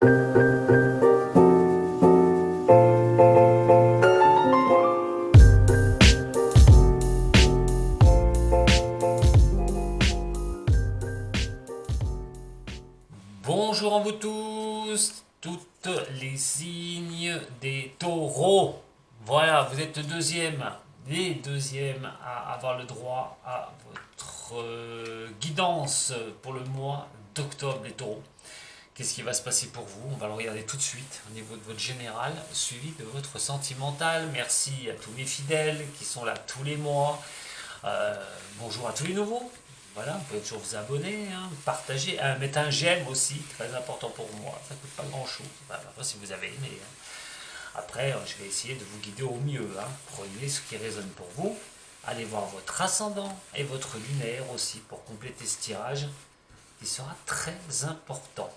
Bonjour à vous tous, toutes les signes des taureaux. Voilà, vous êtes les deuxièmes à avoir le droit à votre guidance pour le mois d'octobre, les taureaux. Qu'est-ce qui va se passer pour vous? On va le regarder tout de suite au niveau de votre général, suivi de votre sentimental. Merci à tous mes fidèles qui sont là tous les mois. Bonjour à tous les nouveaux. Voilà, vous pouvez toujours vous abonner, hein, partager, mettre un j'aime aussi, très important pour moi. Ça ne coûte pas grand-chose. Voilà, si vous avez aimé. Hein. Après, je vais essayer de vous guider au mieux. Hein. Prenez ce qui résonne pour vous. Allez voir votre ascendant et votre lunaire aussi pour compléter ce tirage qui sera très important.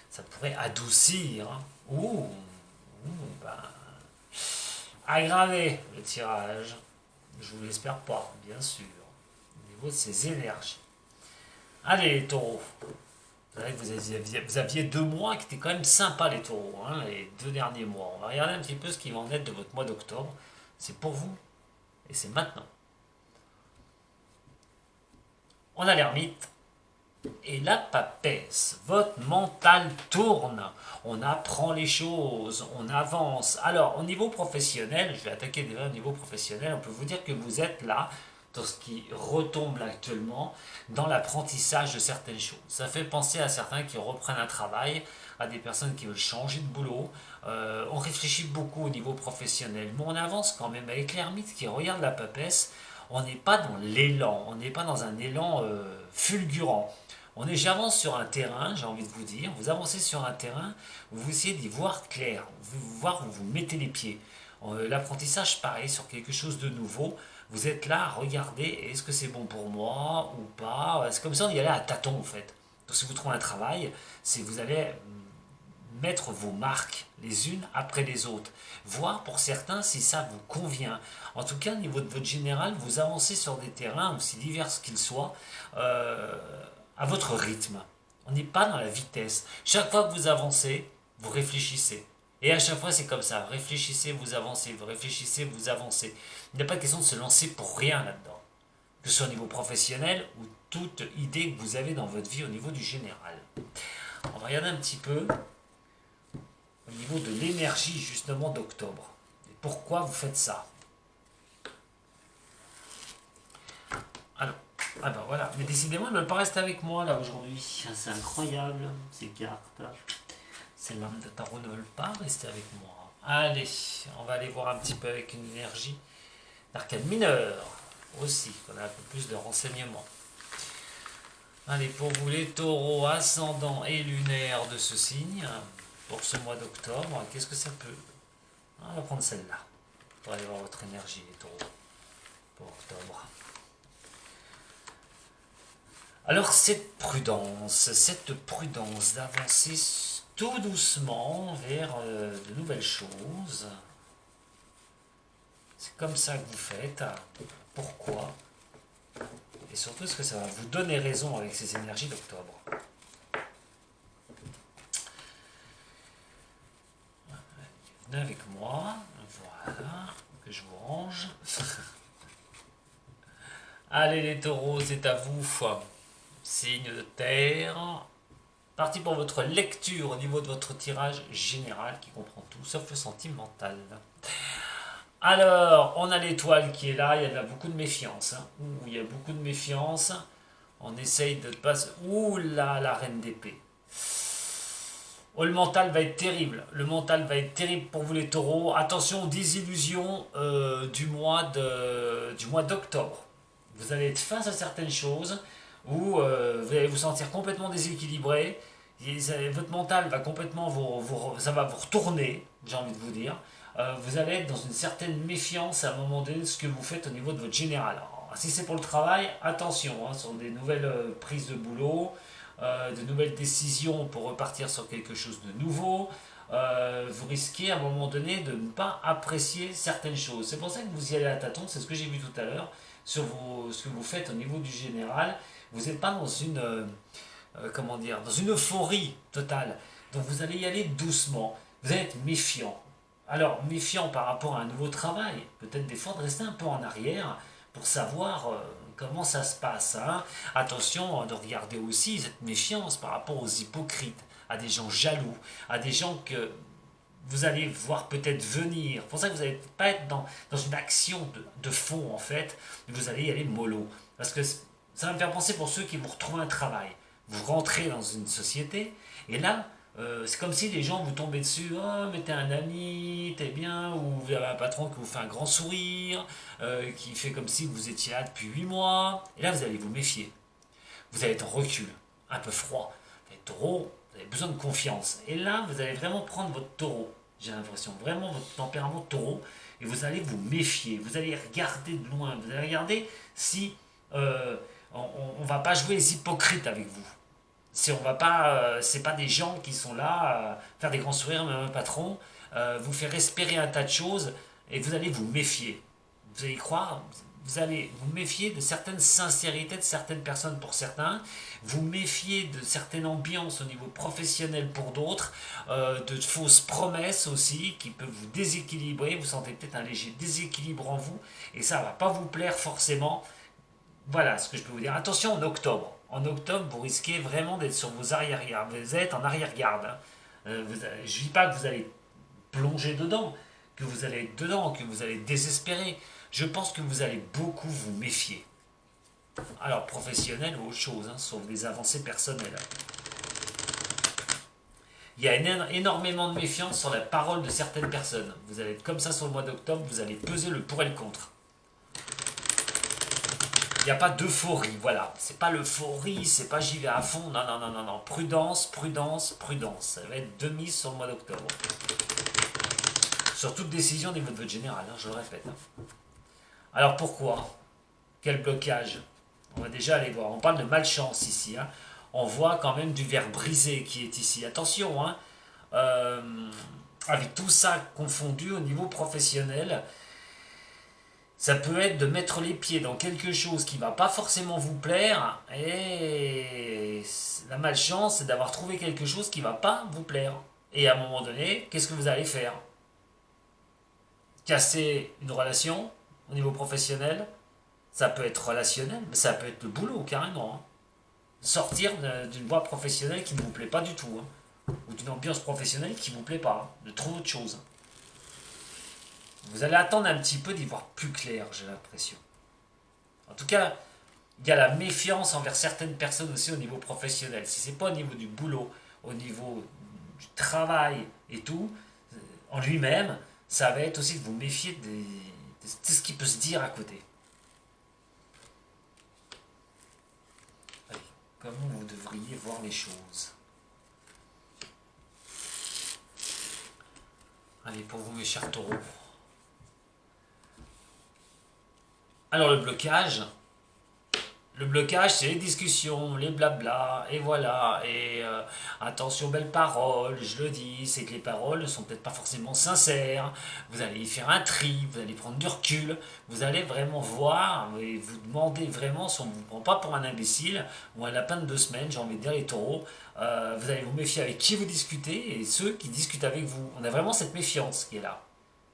Ça pourrait adoucir hein, ou ben, aggraver le tirage. Je vous l'espère pas, bien sûr, au niveau de ses énergies. Allez les taureaux, c'est vrai que vous aviez 2 mois qui étaient quand même sympas les taureaux, hein, les 2 derniers mois. On va regarder un petit peu ce qui va en être de votre mois d'octobre. C'est pour vous et c'est maintenant. On a l'ermite et la papesse. Votre mental tourne, on apprend les choses, on avance. Alors au niveau professionnel, je vais attaquer déjà au niveau professionnel, on peut vous dire que vous êtes là dans ce qui retombe là actuellement, dans l'apprentissage de certaines choses. Ça fait penser à certains qui reprennent un travail, à des personnes qui veulent changer de boulot. On réfléchit beaucoup au niveau professionnel, mais on avance quand même avec l'ermite qui regarde la papesse. On n'est pas dans l'élan, on n'est pas dans un élan fulgurant. J'avance sur un terrain, j'ai envie de vous dire, vous avancez sur un terrain, vous essayez d'y voir clair, voir où vous mettez les pieds. L'apprentissage, pareil, sur quelque chose de nouveau, vous êtes là, regardez, est-ce que c'est bon pour moi ou pas? C'est comme ça, on y allait à tâtons en fait. Donc si vous trouvez un travail, c'est vous allez mettre vos marques les unes après les autres, voir pour certains si ça vous convient. En tout cas, au niveau de votre général, vous avancez sur des terrains, aussi divers qu'ils soient, à votre rythme. On n'est pas dans la vitesse. Chaque fois que vous avancez, vous réfléchissez. Et à chaque fois, c'est comme ça. Réfléchissez, vous avancez. Vous réfléchissez, vous avancez. Il n'y a pas question de se lancer pour rien là-dedans. Que ce soit au niveau professionnel ou toute idée que vous avez dans votre vie au niveau du général. On va regarder un petit peu au niveau de l'énergie justement d'octobre. Et pourquoi vous faites ça? Alors, ah ben voilà, mais décidément, elles ne veulent pas rester avec moi là aujourd'hui. C'est incroyable, ces cartes. Ces lames de tarot ne veulent pas rester avec moi. Allez, on va aller voir un petit peu avec une énergie d'arcane mineur aussi, qu'on a un peu plus de renseignements. Allez, pour vous les taureaux ascendants et lunaires de ce signe, pour ce mois d'octobre, qu'est-ce que ça peut... On va prendre celle-là, pour aller voir votre énergie les taureaux, pour octobre. Alors cette prudence d'avancer tout doucement vers de nouvelles choses, c'est comme ça que vous faites. Pourquoi? Et surtout, est-ce que ça va vous donner raison avec ces énergies d'octobre? Venez avec moi, voilà, que je vous range. Allez les taureaux, c'est à vous. Signe de terre. Parti pour votre lecture au niveau de votre tirage général qui comprend tout, sauf le sentimental. Alors, on a l'étoile qui est là, il y a beaucoup de méfiance. Hein. Il y a beaucoup de méfiance. On essaye de passer... Ouh là, la reine d'épée. Oh, le mental va être terrible. Le mental va être terrible pour vous les taureaux. Attention, désillusion du mois d'octobre. Vous allez être face à certaines choses où vous allez vous sentir complètement déséquilibré. Votre mental va complètement ça va vous retourner, j'ai envie de vous dire. Vous allez être dans une certaine méfiance à un moment donné de ce que vous faites au niveau de votre général. Alors, si c'est pour le travail, attention, hein, ce sont des nouvelles prises de boulot, de nouvelles décisions pour repartir sur quelque chose de nouveau. Vous risquez à un moment donné de ne pas apprécier certaines choses. C'est pour ça que vous y allez à tâtons, c'est ce que j'ai vu tout à l'heure, sur ce que vous faites au niveau du général. Vous n'êtes pas dans une, dans une euphorie totale. Donc vous allez y aller doucement. Vous allez être méfiant. Alors, méfiant par rapport à un nouveau travail. Peut-être des fois de rester un peu en arrière pour savoir comment ça se passe. Hein. Attention de regarder aussi cette méfiance par rapport aux hypocrites, à des gens jaloux, à des gens que vous allez voir peut-être venir. C'est pour ça que vous n'allez pas être dans une action de fond, en fait. Vous allez y aller mollo. Parce que ça va me faire penser pour ceux qui vont retrouver un travail. Vous rentrez dans une société, et là, c'est comme si les gens vous tombaient dessus. Oh, mais t'es un ami, t'es bien, ou vous avez un patron qui vous fait un grand sourire, qui fait comme si vous étiez là depuis 8 mois. Et là, vous allez vous méfier. Vous allez être en recul, un peu froid. Vous allez être taureau, vous avez besoin de confiance. Et là, vous allez vraiment prendre votre taureau. J'ai l'impression, vraiment votre tempérament taureau. Et vous allez vous méfier. Vous allez regarder de loin. Vous allez regarder si on ne va pas jouer les hypocrites avec vous. Si on va pas, c'est pas des gens qui sont là faire des grands sourires, même un patron, vous faire espérer un tas de choses et vous allez vous méfier. Vous allez y croire, vous allez vous méfier de certaines sincérités de certaines personnes pour certains, vous méfier de certaines ambiances au niveau professionnel pour d'autres, de fausses promesses aussi qui peuvent vous déséquilibrer, vous sentez peut-être un léger déséquilibre en vous et ça va pas vous plaire forcément. Voilà ce que je peux vous dire. Attention en octobre. En octobre, vous risquez vraiment d'être sur vos arrière-gardes. Vous êtes en arrière-garde. Hein. Je ne dis pas que vous allez plonger dedans, que vous allez être dedans, que vous allez désespérer. Je pense que vous allez beaucoup vous méfier. Alors, professionnel ou autre chose, hein, sauf des avancées personnelles. Il y a énormément de méfiance sur la parole de certaines personnes. Vous allez être comme ça sur le mois d'octobre, vous allez peser le pour et le contre. Il n'y a pas d'euphorie, voilà. C'est pas l'euphorie, c'est pas j'y vais à fond. Non, non, non, non, non. Prudence, prudence, prudence. Ça va être demi sur le mois d'octobre. Sur toute décision au niveau de votre général, hein, je le répète. Hein. Alors pourquoi? Quel blocage? On va déjà aller voir. On parle de malchance ici. Hein. On voit quand même du verre brisé qui est ici. Attention, hein. Avec tout ça confondu au niveau professionnel, ça peut être de mettre les pieds dans quelque chose qui ne va pas forcément vous plaire et la malchance c'est d'avoir trouvé quelque chose qui ne va pas vous plaire. Et à un moment donné, qu'est-ce que vous allez faire? Casser une relation au niveau professionnel, ça peut être relationnel, mais ça peut être le boulot carrément. Hein. Sortir d'une voie professionnelle qui ne vous plaît pas du tout, hein. Ou d'une ambiance professionnelle qui ne vous plaît pas, hein. De trouver autre chose. Vous allez attendre un petit peu d'y voir plus clair, j'ai l'impression. En tout cas, il y a la méfiance envers certaines personnes aussi au niveau professionnel. Si ce n'est pas au niveau du boulot, au niveau du travail et tout, en lui-même, ça va être aussi de vous méfier de tout ce qui peut se dire à côté. Allez, comment vous devriez voir les choses? Allez, pour vous mes chers taureaux. Alors le blocage c'est les discussions, les blabla, et voilà, et attention belles paroles, je le dis, c'est que les paroles ne sont peut-être pas forcément sincères, vous allez y faire un tri, vous allez prendre du recul, vous allez vraiment voir, et vous demandez vraiment si on ne vous prend pas pour un imbécile, ou un lapin de 2 semaines, j'ai envie de dire les taureaux, vous allez vous méfier avec qui vous discutez, et ceux qui discutent avec vous, on a vraiment cette méfiance qui est là,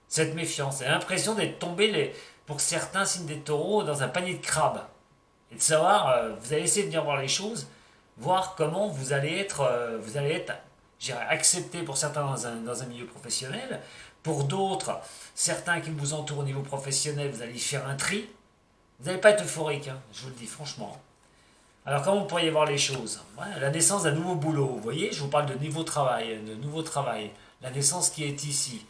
cette méfiance, et l'impression d'être tombé pour certains signes des taureaux dans un panier de crabes. Et de savoir, vous allez essayer de venir voir les choses, voir comment vous allez être accepté pour certains dans un milieu professionnel, pour d'autres, certains qui vous entourent au niveau professionnel, vous allez y faire un tri. Vous n'allez pas être euphorique, hein, je vous le dis franchement. Alors comment vous pourriez voir les choses? Ouais, la naissance d'un nouveau boulot, vous voyez, je vous parle de nouveau travail, la naissance qui est ici.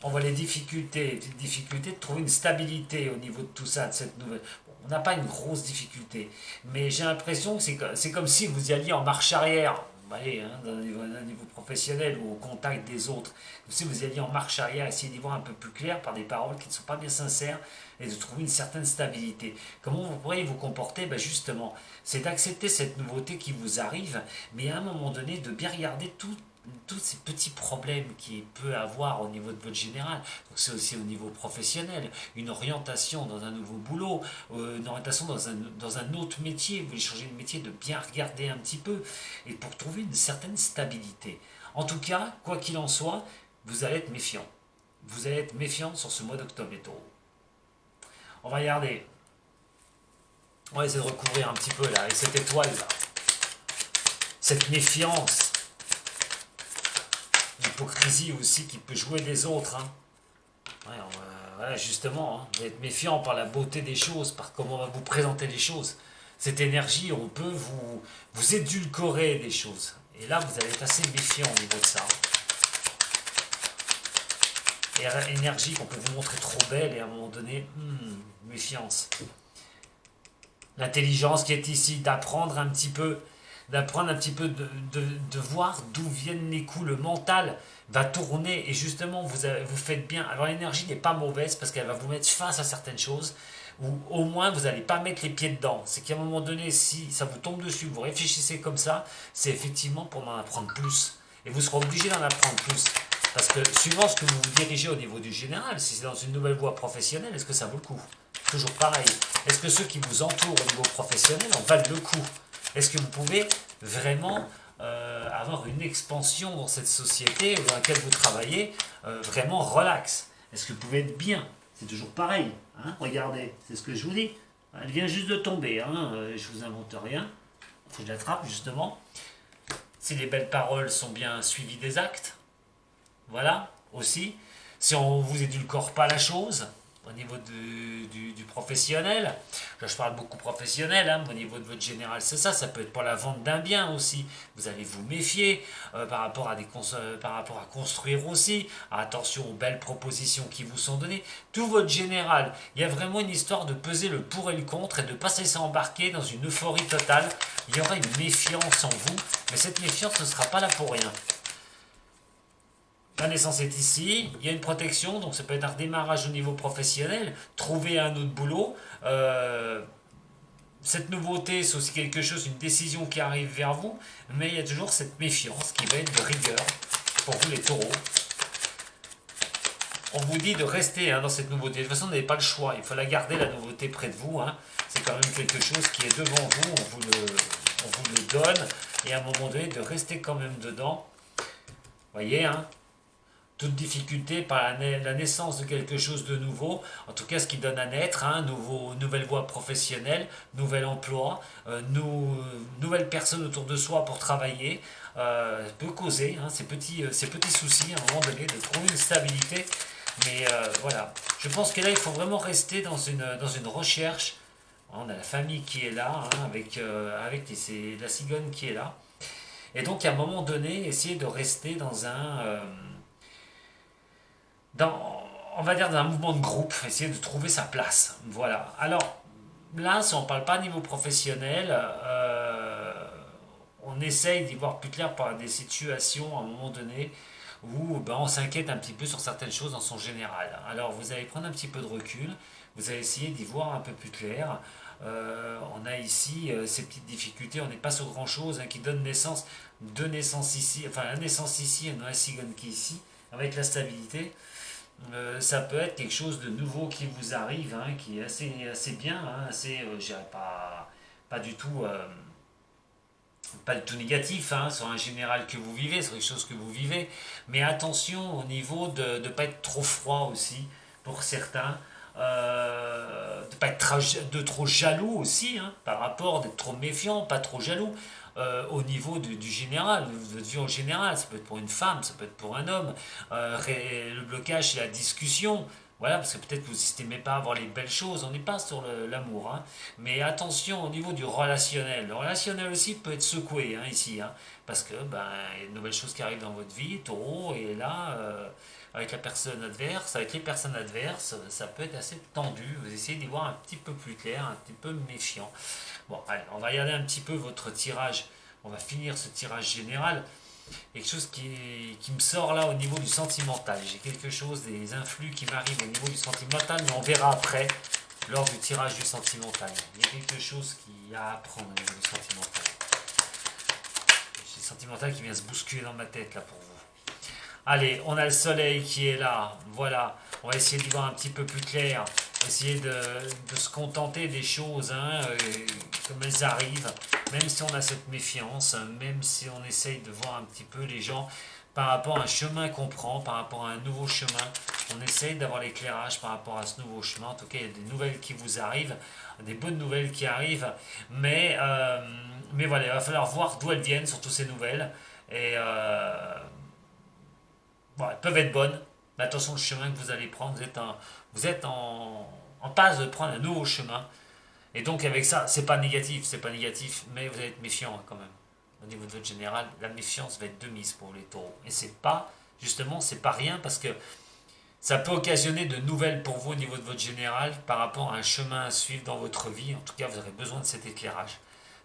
On voit les difficultés de trouver une stabilité au niveau de tout ça, de cette nouvelle. Bon, on n'a pas une grosse difficulté, mais j'ai l'impression que c'est comme si vous y alliez en marche arrière, allez, hein, dans un niveau professionnel ou au contact des autres, comme si vous y alliez en marche arrière, essayer d'y voir un peu plus clair par des paroles qui ne sont pas bien sincères et de trouver une certaine stabilité. Comment vous pourriez vous comporter? Ben justement, c'est d'accepter cette nouveauté qui vous arrive, mais à un moment donné, de bien regarder tout tous ces petits problèmes qu'il peut avoir au niveau de votre général. Donc c'est aussi au niveau professionnel, une orientation dans un nouveau boulot, une orientation dans un autre métier, vous voulez changer de métier, de bien regarder un petit peu, et pour trouver une certaine stabilité. En tout cas, quoi qu'il en soit, vous allez être méfiant. Vous allez être méfiant sur ce mois d'octobre, les taureaux. On va regarder. On va essayer de recouvrir un petit peu là, avec cette étoile là. Cette méfiance. L'hypocrisie aussi qui peut jouer des autres. Hein. Ouais, voilà, justement, hein, vous êtes méfiant par la beauté des choses, par comment on va vous présenter les choses. Cette énergie, on peut vous édulcorer des choses. Et là, vous allez être assez méfiant au niveau de ça. Et énergie qu'on peut vous montrer trop belle et à un moment donné, méfiance. L'intelligence qui est ici, d'apprendre un petit peu, de voir d'où viennent les coups. Le mental va tourner et justement vous faites bien. Alors l'énergie n'est pas mauvaise parce qu'elle va vous mettre face à certaines choses ou au moins vous n'allez pas mettre les pieds dedans. C'est qu'à un moment donné, si ça vous tombe dessus, vous réfléchissez comme ça, c'est effectivement pour en apprendre plus. Et vous serez obligé d'en apprendre plus. Parce que suivant ce que vous vous dirigez au niveau du général, si c'est dans une nouvelle voie professionnelle, est-ce que ça vaut le coup? Toujours pareil. Est-ce que ceux qui vous entourent au niveau professionnel en valent le coup? Est-ce que vous pouvez vraiment avoir une expansion dans cette société dans laquelle vous travaillez vraiment relax? Est-ce que vous pouvez être bien? C'est toujours pareil. Hein, regardez, c'est ce que je vous dis. Elle vient juste de tomber. Hein, je vous invente rien. Il faut que je l'attrape justement. Si les belles paroles sont bien suivies des actes. Voilà, aussi. Si on ne vous édulcore pas la chose, au niveau du professionnel, là je parle beaucoup professionnel, hein, au niveau de votre général, c'est ça, ça peut être pour la vente d'un bien aussi. Vous allez vous méfier par rapport à construire aussi. Attention aux belles propositions qui vous sont données. Tout votre général, il y a vraiment une histoire de peser le pour et le contre et de ne pas se laisser embarquer dans une euphorie totale. Il y aura une méfiance en vous, mais cette méfiance ne sera pas là pour rien. La naissance est ici, il y a une protection, donc ça peut être un redémarrage au niveau professionnel, trouver un autre boulot. Cette nouveauté, c'est aussi quelque chose, une décision qui arrive vers vous, mais il y a toujours cette méfiance qui va être de rigueur pour vous les taureaux. On vous dit de rester dans cette nouveauté. De toute façon, vous n'avez pas le choix, il faut la garder, la nouveauté près de vous. Hein. C'est quand même quelque chose qui est devant vous, on vous le donne, et à un moment donné, de rester quand même dedans. Vous voyez, hein, toute difficulté par la naissance de quelque chose de nouveau, en tout cas ce qui donne à naître, hein, nouvelle voie professionnelle, nouvel emploi, nouvelles personnes autour de soi pour travailler, peut causer hein, ces petits soucis à un moment donné, de trouver une stabilité. Mais voilà, je pense que là il faut vraiment rester dans une recherche. On a la famille qui est là, hein, avec la cigogne qui est là. Et donc à un moment donné, essayer de rester dans on va dire dans un mouvement de groupe, essayer de trouver sa place. Voilà. Alors, là, si on ne parle pas niveau professionnel, on essaye d'y voir plus clair par des situations à un moment donné où on s'inquiète un petit peu sur certaines choses dans son général. Alors, vous allez prendre un petit peu de recul, vous allez essayer d'y voir un peu plus clair. On a ici ces petites difficultés, on n'est pas sur grand chose hein, qui donne naissance, deux naissances ici, enfin la naissance ici, on a la cigogne qui est ici, avec la stabilité. Ça peut être quelque chose de nouveau qui vous arrive, hein, qui est assez bien, hein, assez, je dirais pas du tout négatif hein, sur un général que vous vivez, sur les choses que vous vivez, mais attention au niveau de ne pas être trop froid aussi pour certains, de pas être trop jaloux aussi, hein, par rapport, d'être trop méfiant, pas trop jaloux. Au niveau du général, de votre vie en général, ça peut être pour une femme, ça peut être pour un homme. Le blocage, c'est la discussion. Voilà, parce que peut-être vous n'estimez pas avoir les belles choses, on n'est pas sur l'amour. Hein. Mais attention au niveau du relationnel. Le relationnel aussi peut être secoué hein, ici, hein, parce que il y a de nouvelles choses qui arrivent dans votre vie, taureau, et là, avec la personne adverse, avec les personnes adverses, ça peut être assez tendu. Vous essayez d'y voir un petit peu plus clair, un petit peu méfiant. Bon, allez, on va regarder un petit peu votre tirage. On va finir ce tirage général. Quelque chose qui me sort là au niveau du sentimental. J'ai quelque chose, des influx qui m'arrivent au niveau du sentimental, mais on verra après, lors du tirage du sentimental. Il y a quelque chose qui a à apprendre au niveau du sentimental. sentimental qui vient se bousculer dans ma tête là pour vous. Allez, on a le soleil qui est là, voilà. On va essayer d'y voir un petit peu plus clair, essayer de se contenter des choses hein, comme elles arrivent, même si on a cette méfiance, même si on essaye de voir un petit peu les gens par rapport à un chemin qu'on prend, par rapport à un nouveau chemin. On essaye d'avoir l'éclairage par rapport à ce nouveau chemin. En tout cas, il y a des nouvelles qui vous arrivent, des bonnes nouvelles qui arrivent, mais voilà, il va falloir voir d'où elles viennent, surtout ces nouvelles. Et bon, elles peuvent être bonnes, mais attention, le chemin que vous allez prendre, vous êtes en passe de prendre un nouveau chemin. Et donc avec ça, c'est pas négatif, mais vous allez être méfiant hein, quand même. Au niveau de votre général, la méfiance va être de mise pour les taureaux. Et c'est pas rien parce que ça peut occasionner de nouvelles pour vous au niveau de votre général par rapport à un chemin à suivre dans votre vie. En tout cas, vous aurez besoin de cet éclairage.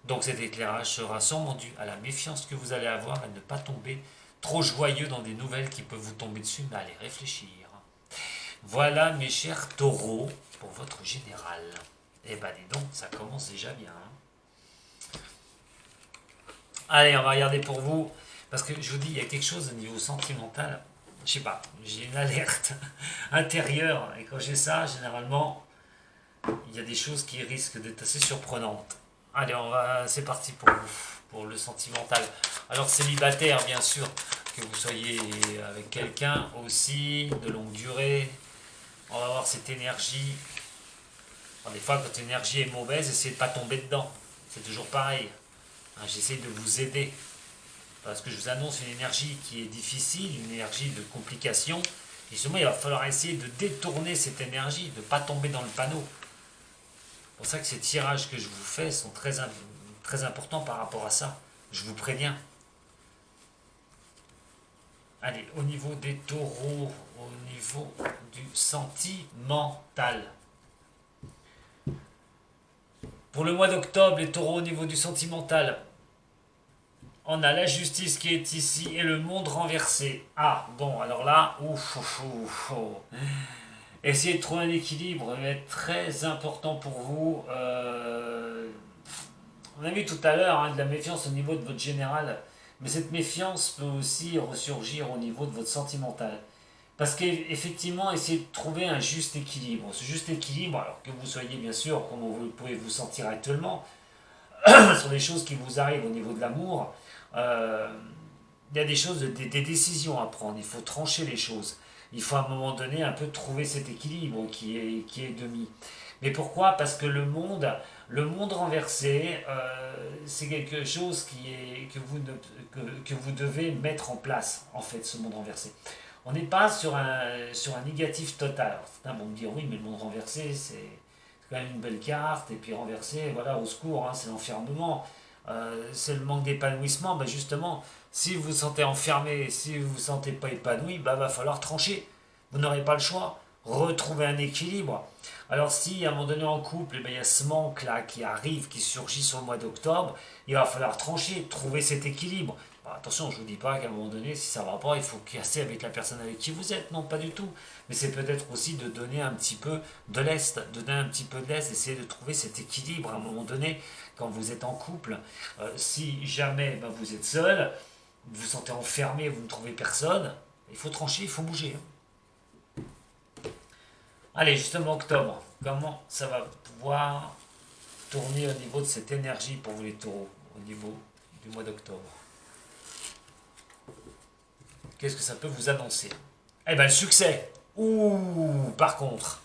Donc cet éclairage sera sûrement dû à la méfiance que vous allez avoir et ne pas tomber trop joyeux dans des nouvelles qui peuvent vous tomber dessus, mais allez réfléchir. Voilà mes chers taureaux pour votre général. Eh ben dis donc, ça commence déjà bien. Hein. Allez, on va regarder pour vous, parce que je vous dis, il y a quelque chose au niveau sentimental, je sais pas, j'ai une alerte intérieure, et quand j'ai ça, généralement, il y a des choses qui risquent d'être assez surprenantes. Allez, c'est parti pour vous, pour le sentimental. Alors célibataire, bien sûr, que vous soyez avec quelqu'un aussi, de longue durée, on va voir cette énergie. Alors, des fois, quand l'énergie est mauvaise, essayez de ne pas tomber dedans. C'est toujours pareil. Hein, j'essaie de vous aider. Parce que je vous annonce une énergie qui est difficile, une énergie de complication. Et justement, il va falloir essayer de détourner cette énergie, de ne pas tomber dans le panneau. C'est pour ça que ces tirages que je vous fais sont très importants par rapport à ça. Je vous préviens. Allez, au niveau des taureaux, au niveau du sentimental. Pour le mois d'octobre, les taureaux au niveau du sentimental, on a la justice qui est ici et le monde renversé. Ah, bon, alors là, essayez de trouver un équilibre, ça va être très important pour vous. On a vu tout à l'heure de la méfiance au niveau de votre général, mais cette méfiance peut aussi ressurgir au niveau de votre sentimental. Parce qu'effectivement, essayez de trouver un juste équilibre. Ce juste équilibre, alors que vous soyez bien sûr, comme vous pouvez vous sentir actuellement, sur les choses qui vous arrivent au niveau de l'amour, il y a des choses, des décisions à prendre. Il faut trancher les choses. Il faut à un moment donné un peu trouver cet équilibre qui est demi. Mais pourquoi? Parce que le monde renversé, c'est quelque chose que vous devez mettre en place, en fait, ce monde renversé. On n'est pas sur un négatif total. Alors, certains vont me dire, oui, mais le monde renversé, c'est quand même une belle carte, et puis renversé, voilà, au secours, hein, c'est l'enfermement, c'est le manque d'épanouissement. Ben justement, si vous vous sentez enfermé, si vous ne vous sentez pas épanoui, ben, va falloir trancher. Vous n'aurez pas le choix. Retrouver un équilibre. Alors si à un moment donné en couple, ben, il y a ce manque-là qui arrive, qui surgit sur le mois d'octobre, il va falloir trancher, trouver cet équilibre. Bon, attention, je ne vous dis pas qu'à un moment donné, si ça ne va pas, il faut casser avec la personne avec qui vous êtes. Non, pas du tout. Mais c'est peut-être aussi de donner un petit peu de l'est, essayer de trouver cet équilibre à un moment donné quand vous êtes en couple. Si jamais ben, vous êtes seul, vous vous sentez enfermé, vous ne trouvez personne, il faut trancher, il faut bouger. Allez, justement, octobre, comment ça va pouvoir tourner au niveau de cette énergie pour vous les taureaux, au niveau du mois d'octobre? Qu'est-ce que ça peut vous annoncer? Eh bien, le succès. Ouh, par contre.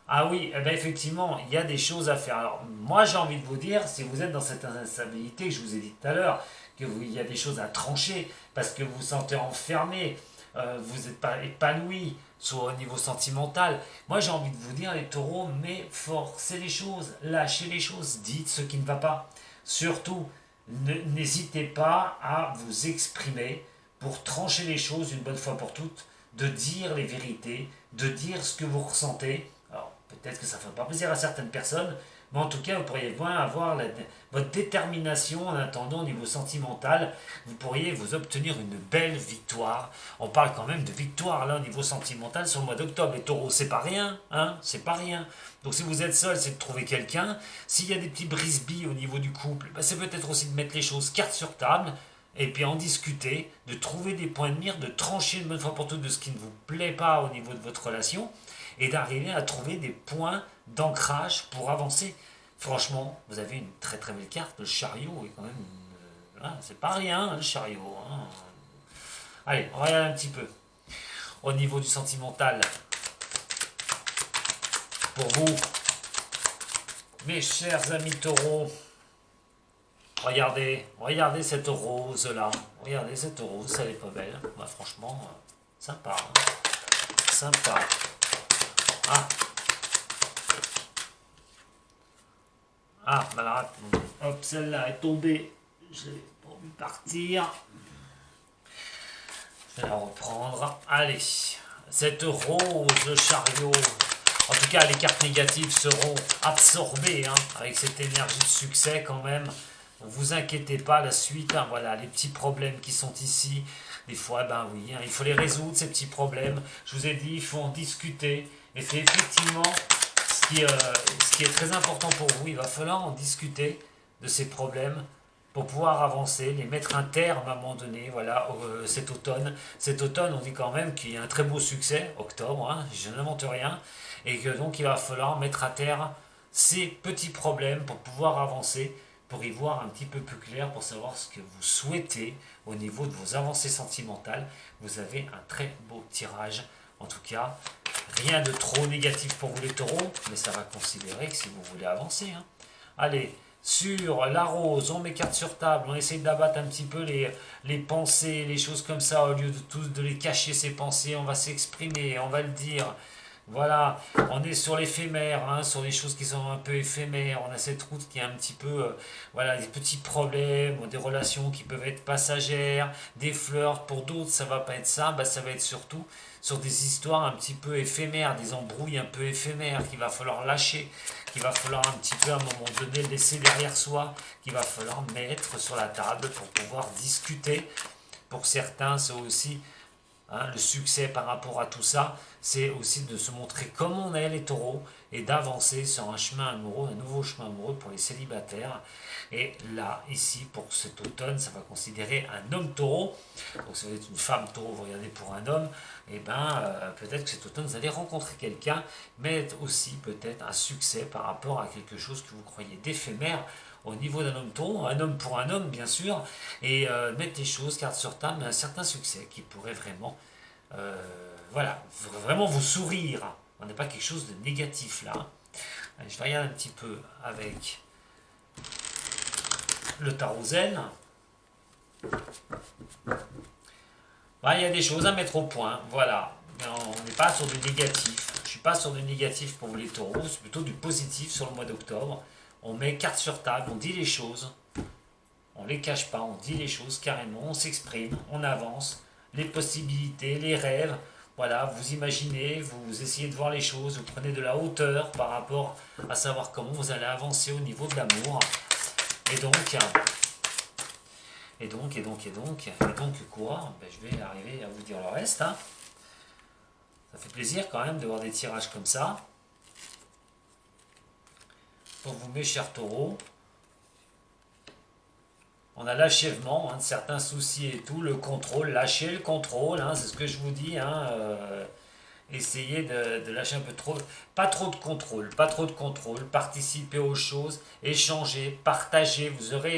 Ah oui, eh bien, effectivement, il y a des choses à faire. Alors, moi, j'ai envie de vous dire, si vous êtes dans cette instabilité que je vous ai dit tout à l'heure, qu'il y a des choses à trancher, parce que vous vous sentez enfermé, vous n'êtes pas épanoui, soit au niveau sentimental. Moi, j'ai envie de vous dire, les taureaux, mais forcez les choses, lâchez les choses, dites ce qui ne va pas. Surtout, n'hésitez pas à vous exprimer pour trancher les choses une bonne fois pour toutes, de dire les vérités, de dire ce que vous ressentez. Alors, peut-être que ça ne fait pas plaisir à certaines personnes, mais en tout cas, vous pourriez bien avoir votre détermination en attendant au niveau sentimental. Vous pourriez vous obtenir une belle victoire. On parle quand même de victoire là au niveau sentimental sur le mois d'octobre. Les taureaux, c'est pas rien, hein, c'est pas rien. Donc si vous êtes seul, c'est de trouver quelqu'un. S'il y a des petits brise-billes au niveau du couple, ben, c'est peut-être aussi de mettre les choses carte sur table et puis en discuter, de trouver des points de mire, de trancher une bonne fois pour toutes de ce qui ne vous plaît pas au niveau de votre relation, et d'arriver à trouver des points d'ancrage pour avancer. Franchement, vous avez une très très belle carte. Le chariot est quand même... c'est pas rien, hein, le chariot. Hein. Allez, on regarde un petit peu. Au niveau du sentimental, pour vous, mes chers amis taureaux, regardez cette rose là. Regardez cette rose, elle est pas belle. Bah, franchement, sympa. Hein. Sympa. Ah. Ah, bah hop, celle-là est tombée. Je l'ai pas vu partir. Je vais la reprendre. Allez, cette rose chariot. En tout cas, les cartes négatives seront absorbées hein, avec cette énergie de succès quand même. Ne vous inquiétez pas, la suite, hein, voilà, les petits problèmes qui sont ici, des fois, ben oui, hein, il faut les résoudre, ces petits problèmes. Je vous ai dit, il faut en discuter. Et c'est effectivement ce qui est très important pour vous. Il va falloir en discuter de ces problèmes pour pouvoir avancer, les mettre un terme à un moment donné, voilà, cet automne. Cet automne, on dit quand même qu'il y a un très beau succès, octobre, hein, je n'invente rien, et que donc il va falloir mettre à terre ces petits problèmes pour pouvoir avancer, pour y voir un petit peu plus clair, pour savoir ce que vous souhaitez au niveau de vos avancées sentimentales. Vous avez un très beau tirage, en tout cas, rien de trop négatif pour vous les taureaux, mais ça va considérer que si vous voulez avancer. Hein. Allez, sur la rose, on met carte sur table, on essaye d'abattre un petit peu les pensées, les choses comme ça, au lieu de tous de les cacher ces pensées, on va s'exprimer, on va le dire. Voilà, on est sur l'éphémère, hein, sur les choses qui sont un peu éphémères, on a cette route qui est un petit peu, voilà, des petits problèmes, des relations qui peuvent être passagères, des flirts, pour d'autres ça va pas être ça, bah, ça va être surtout sur des histoires un petit peu éphémères, des embrouilles un peu éphémères qu'il va falloir lâcher, qu'il va falloir un petit peu à un moment donné laisser derrière soi, qu'il va falloir mettre sur la table pour pouvoir discuter. Pour certains, c'est aussi hein, le succès par rapport à tout ça, c'est aussi de se montrer comme on est les taureaux et d'avancer sur un chemin amoureux, un nouveau chemin amoureux pour les célibataires. Et là, ici, pour cet automne, ça va considérer un homme taureau. Donc si vous êtes une femme taureau, vous regardez pour un homme, et peut-être que cet automne, vous allez rencontrer quelqu'un, mais aussi peut-être un succès par rapport à quelque chose que vous croyez d'éphémère au niveau d'un homme taureau, un homme pour un homme bien sûr, et mettre les choses, carte sur table, un certain succès qui pourrait vraiment, voilà, vraiment vous sourire. On n'est pas quelque chose de négatif là. Allez, je vais regarder un petit peu avec le tarot zen. Il y a des choses à mettre au point, voilà. Mais on n'est pas sur du négatif. Je ne suis pas sur du négatif pour vous les taureaux, c'est plutôt du positif sur le mois d'octobre. On met carte sur table, on dit les choses, on ne les cache pas, on dit les choses carrément, on s'exprime, on avance, les possibilités, les rêves, voilà, vous imaginez, vous essayez de voir les choses, vous prenez de la hauteur par rapport à savoir comment vous allez avancer au niveau de l'amour. Et donc quoi, je vais arriver à vous dire le reste. Hein. Ça fait plaisir quand même de voir des tirages comme ça. Pour vous, mes chers taureaux, on a l'achèvement hein, de certains soucis et tout, le contrôle, lâcher le contrôle, hein, c'est ce que je vous dis. Hein, essayez de lâcher un peu trop, pas trop de contrôle, participer aux choses, échanger, partager,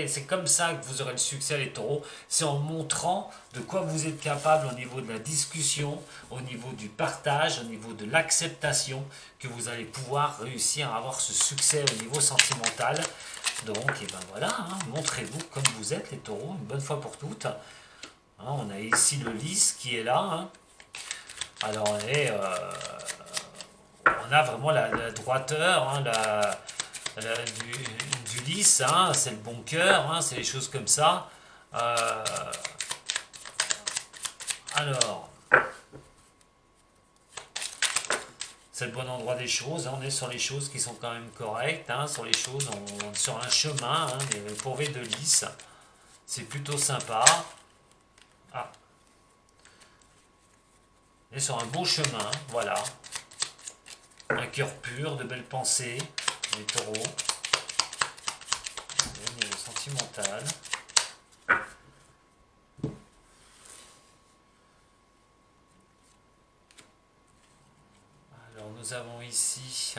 c'est comme ça que vous aurez le succès les taureaux, c'est en montrant de quoi vous êtes capable au niveau de la discussion, au niveau du partage, au niveau de l'acceptation, que vous allez pouvoir réussir à avoir ce succès au niveau sentimental. Donc, et voilà, hein, montrez-vous comme vous êtes les taureaux, une bonne fois pour toutes. Hein, on a ici le lys qui est là, hein. Alors on a vraiment la droiteur hein, du lys, hein, c'est le bon cœur, hein, c'est les choses comme ça. Alors, c'est le bon endroit des choses, hein, on est sur les choses qui sont quand même correctes, hein, sur les choses, sur un chemin, hein, pourvu de lys, c'est plutôt sympa. Ah. On est sur un beau chemin, voilà. Un cœur pur, de belles pensées, les taureaux. Au niveau sentimental. nous avons ici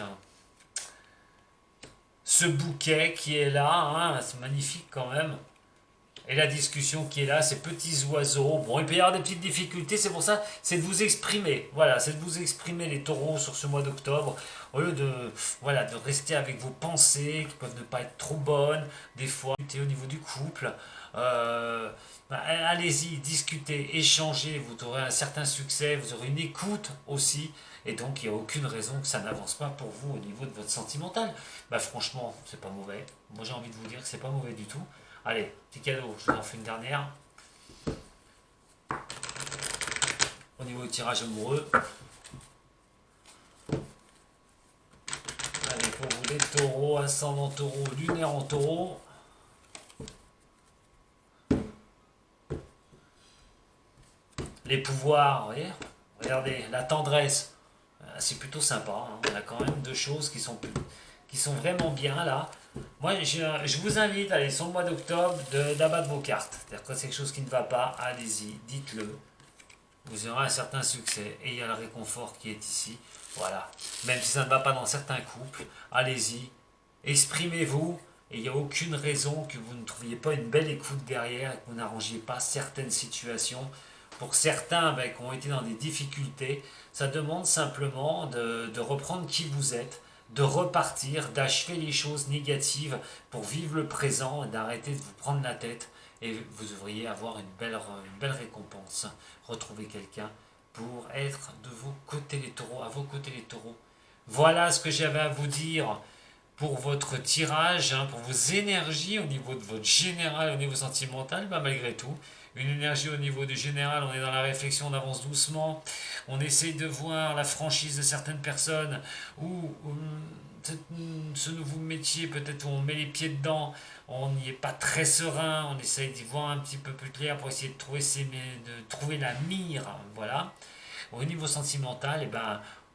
ce bouquet qui est là, hein, c'est magnifique quand même. Et la discussion qui est là, ces petits oiseaux. Bon, il peut y avoir des petites difficultés, c'est pour ça, c'est de vous exprimer. Voilà, c'est de vous exprimer les taureaux sur ce mois d'octobre, au lieu de, voilà, de rester avec vos pensées qui peuvent ne pas être trop bonnes, des fois, au niveau du couple. Euh, Allez-y, discutez, échangez, vous aurez un certain succès, vous aurez une écoute aussi. Et donc, il n'y a aucune raison que ça n'avance pas pour vous au niveau de votre sentimental. Bah, franchement, c'est pas mauvais. Moi, j'ai envie de vous dire que c'est pas mauvais du tout. Allez, petit cadeau, je vous en fais une dernière. Au niveau du tirage amoureux. Allez, pour vous les taureaux, ascendant taureau, lunaire en taureau. Les pouvoirs, vous voyez. Regardez, la tendresse. C'est plutôt sympa. Hein. On a quand même deux choses qui sont vraiment bien là. Moi, je vous invite, allez, sur le mois d'octobre, d'abattre vos cartes. C'est-à-dire quand c'est quelque chose qui ne va pas, allez-y, dites-le. Vous aurez un certain succès. Et il y a le réconfort qui est ici. Voilà. Même si ça ne va pas dans certains couples, allez-y. Exprimez-vous. Et il n'y a aucune raison que vous ne trouviez pas une belle écoute derrière et que vous n'arrangiez pas certaines situations. Pour certains qui ont été dans des difficultés, ça demande simplement de reprendre qui vous êtes, de repartir, d'achever les choses négatives pour vivre le présent et d'arrêter de vous prendre la tête. Et vous devriez avoir une belle récompense. Retrouver quelqu'un pour être de vos côtés les taureaux, à vos côtés les taureaux. Voilà ce que j'avais à vous dire pour votre tirage, hein, pour vos énergies au niveau de votre général, au niveau sentimental, malgré tout. Une énergie au niveau du général, on est dans la réflexion, on avance doucement, on essaye de voir la franchise de certaines personnes, ou ce nouveau métier, peut-être où on met les pieds dedans, on n'y est pas très serein, on essaye d'y voir un petit peu plus clair pour essayer de trouver la mire, voilà. Au niveau sentimental,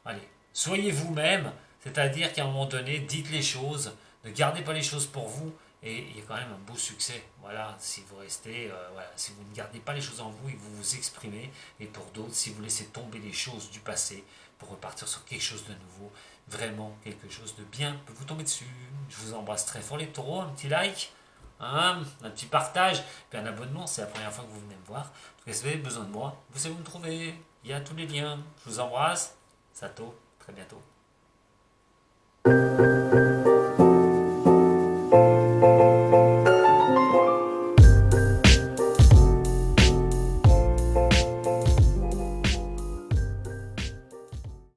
allez, soyez vous-même, c'est-à-dire qu'à un moment donné, dites les choses, ne gardez pas les choses pour vous, et il y a quand même un beau succès. Voilà, si vous restez, voilà, si vous ne gardez pas les choses en vous et que vous vous exprimez, et pour d'autres, si vous laissez tomber les choses du passé pour repartir sur quelque chose de nouveau, vraiment quelque chose de bien peut vous tomber dessus. Je vous embrasse très fort les taureaux, un petit like, hein, un petit partage, puis un abonnement, c'est la première fois que vous venez me voir. En tout cas, si vous avez besoin de moi, vous savez où me trouver. Il y a tous les liens. Je vous embrasse. Sato, très bientôt.